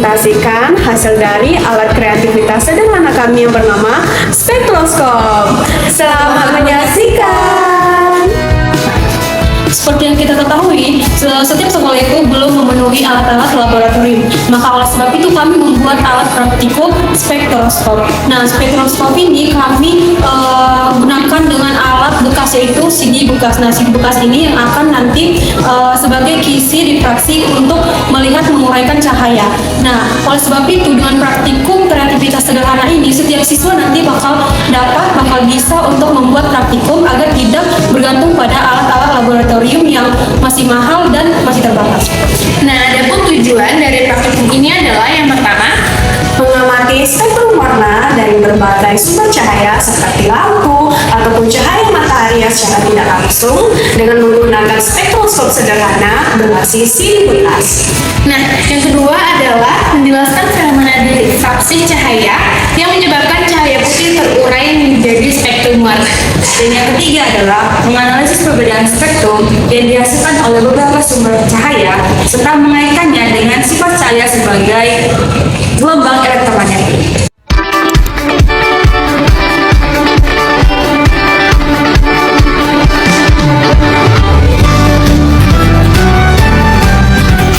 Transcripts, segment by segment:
mempresentasikan hasil dari alat kreativitas sederhana kami yang bernama spektroskop. Selamat menyaksikan. Seperti yang kita ketahui, setiap sekolah itu belum memenuhi alat-alat laboratorium. Maka oleh sebab itu kami membuat alat praktikum spektroskop. Nah, spektroskop ini kami gunakan dengan alat bekas, yaitu CD bekas. Nah, CD bekas ini yang akan nanti sebagai kisi difraksi untuk melihat menguraikan cahaya. Nah, oleh sebab itu dengan praktikum kreativitas sederhana ini, setiap siswa nanti bakal bisa untuk membuat praktikum agar tidak bergantung pada alat-alat laboratorium yang masih mahal dan masih terbatas. Nah, adapun tujuan dari praktikum ini adalah yang pertama, Mengamati spektrum warna dari berbagai sumber cahaya seperti lampu ataupun cahaya matahari yang secara tidak langsung dengan menggunakan spektroskop sederhana berbasis CD bekas. Nah, yang kedua adalah menjelaskan fenomena difraksi cahaya yang menyebabkan cahaya putih terurai menjadi spektrum warna. Dan yang ketiga adalah menganalisis perbedaan spektrum yang dihasilkan oleh beberapa sumber cahaya serta mengaitkannya dengan sifat cahaya sebagai gelombang elektromagnetik.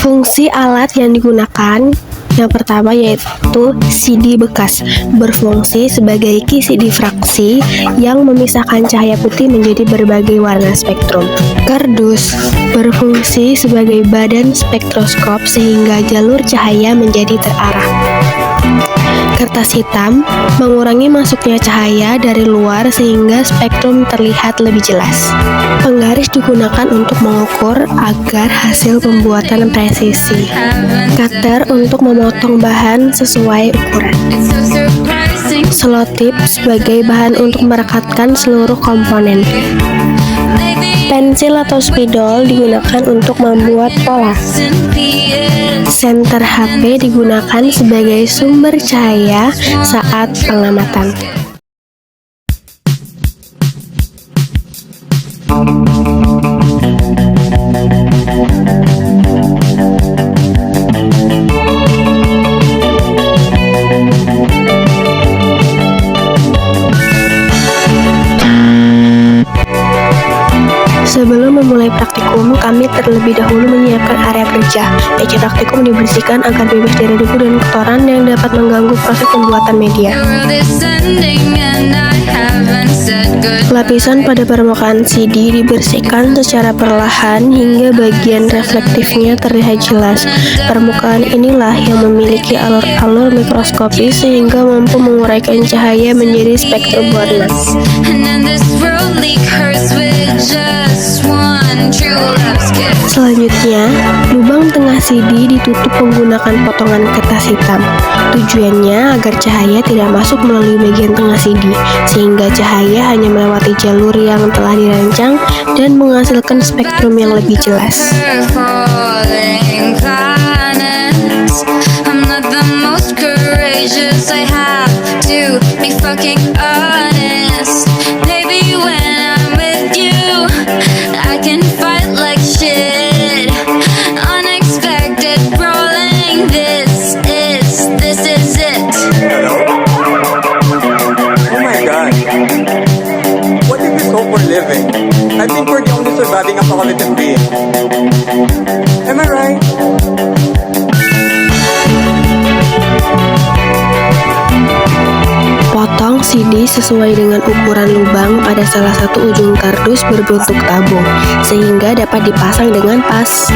Fungsi alat yang digunakan yang pertama yaitu CD bekas, berfungsi sebagai kisi difraksi yang memisahkan cahaya putih menjadi berbagai warna spektrum. Kardus berfungsi sebagai badan spektroskop sehingga jalur cahaya menjadi terarah. Kertas hitam mengurangi masuknya cahaya dari luar sehingga spektrum terlihat lebih jelas. Penggaris digunakan untuk mengukur agar hasil pembuatan presisi. Cutter untuk memotong bahan sesuai ukuran. Selotip sebagai bahan untuk merekatkan seluruh komponen. Pensil atau spidol digunakan untuk membuat pola. Senter HP digunakan sebagai sumber cahaya saat pengamatan. Sebelum memulai praktikum, kami terlebih dahulu menyiapkan area kerja. Meja praktikum dibersihkan agar bebas dari debu dan kotoran yang dapat mengganggu proses pembuatan media. Lapisan pada permukaan CD dibersihkan secara perlahan hingga bagian reflektifnya terlihat jelas. Permukaan inilah yang memiliki alur-alur mikroskopis sehingga mampu menguraikan cahaya menjadi spektrum warna. Selanjutnya, lubang tengah CD ditutup menggunakan potongan kertas hitam. Tujuannya agar cahaya tidak masuk melalui bagian tengah CD, sehingga cahaya hanya melewati jalur yang telah dirancang dan menghasilkan spektrum yang lebih jelas. I think we're the only surviving apocalyptic being. Am I right? Potong CD sesuai dengan ukuran lubang pada salah satu ujung kardus berbentuk tabung, sehingga dapat dipasang dengan pas.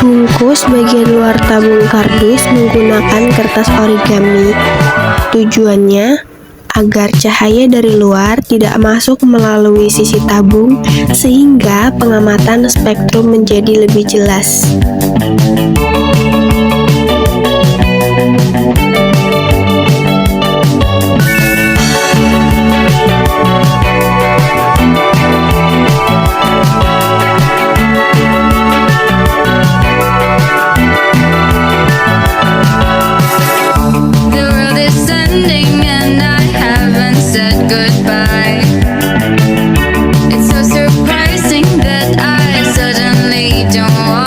Bungkus bagian luar tabung kardus menggunakan kertas origami. Tujuannya agar cahaya dari luar tidak masuk melalui sisi tabung sehingga pengamatan spektrum menjadi lebih jelas.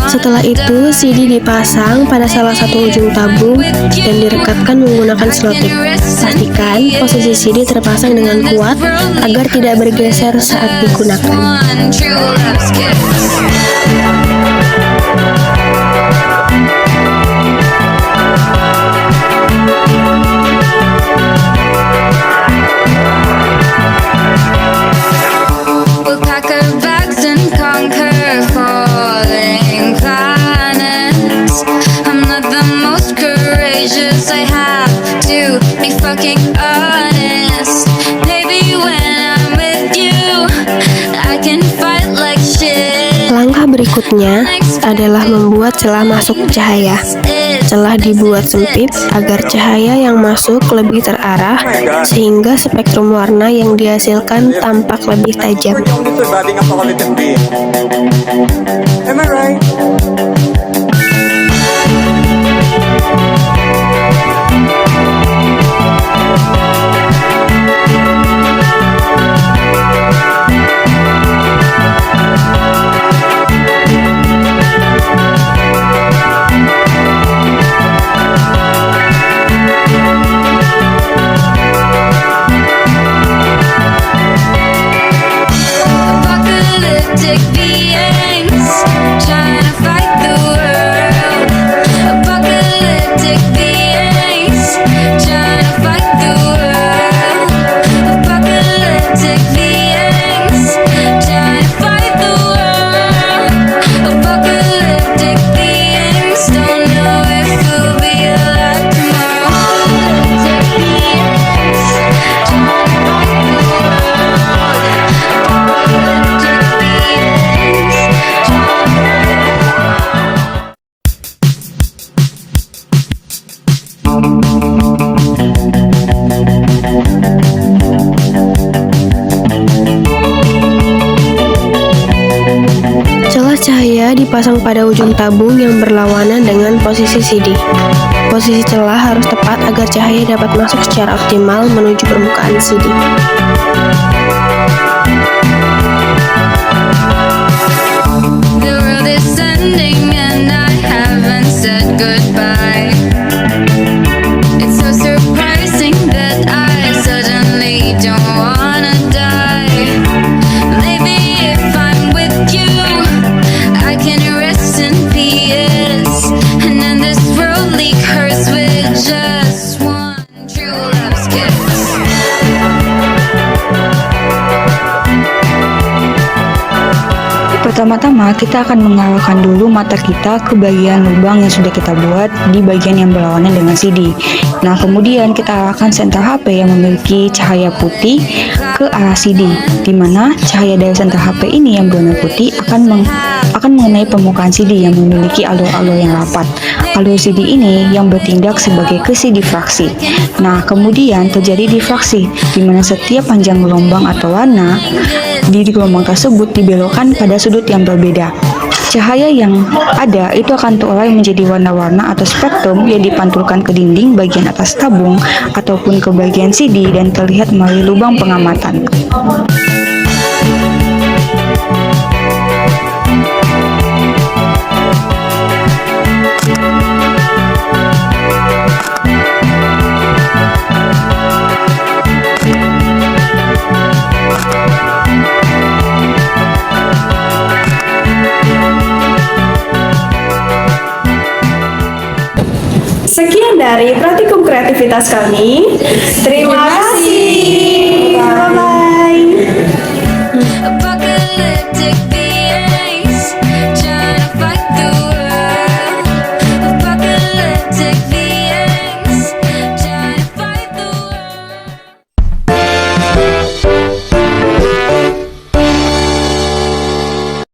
Setelah itu, CD dipasang pada salah satu ujung tabung dan direkatkan menggunakan selotip. Pastikan posisi CD terpasang dengan kuat agar tidak bergeser saat digunakan. Langkah berikutnya adalah membuat celah masuk cahaya. Celah dibuat sempit agar cahaya yang masuk lebih terarah sehingga spektrum warna yang dihasilkan tampak lebih tajam. For the only surviving apocalyptic being. Am I right? Apocalyptic beings trying to fight the world. Apocalyptic beings trying to fight the world. Apocalyptic beings trying to fight the world. Apocalyptic beings don't know if we'll be alive tomorrow. Apocalyptic beings trying to fight the world. Apocalyptic beings trying to Celah cahaya dipasang pada ujung tabung yang berlawanan dengan posisi CD. Posisi celah harus tepat agar cahaya dapat masuk secara optimal menuju permukaan CD. The world is ending and I haven't said goodbye. It's so surprising that I suddenly don't wanna die. Maybe if I'm with you, I can rest in peace and end this worldly curse with just one true love's kiss. Pertama-tama kita akan mengarahkan dulu mata kita ke bagian lubang yang sudah kita buat di bagian yang berlawanan dengan CD. Nah, kemudian kita arahkan senter HP yang memiliki cahaya putih ke arah CD, di mana cahaya dari senter HP ini yang berwarna putih akan mengenai permukaan CD yang memiliki alur-alur yang rapat. Alur CD ini yang bertindak sebagai kesi difraksi. Nah, kemudian terjadi difraksi, di mana setiap panjang gelombang atau warna di gelombang tersebut dibelokkan pada sudut yang berbeda. Cahaya yang ada itu akan terurai menjadi warna-warna atau spektrum yang dipantulkan ke dinding bagian atas tabung ataupun ke bagian CD dan terlihat melalui lubang pengamatan. Sekian dari praktikum kreativitas kami. Terima kasih. Bye-bye.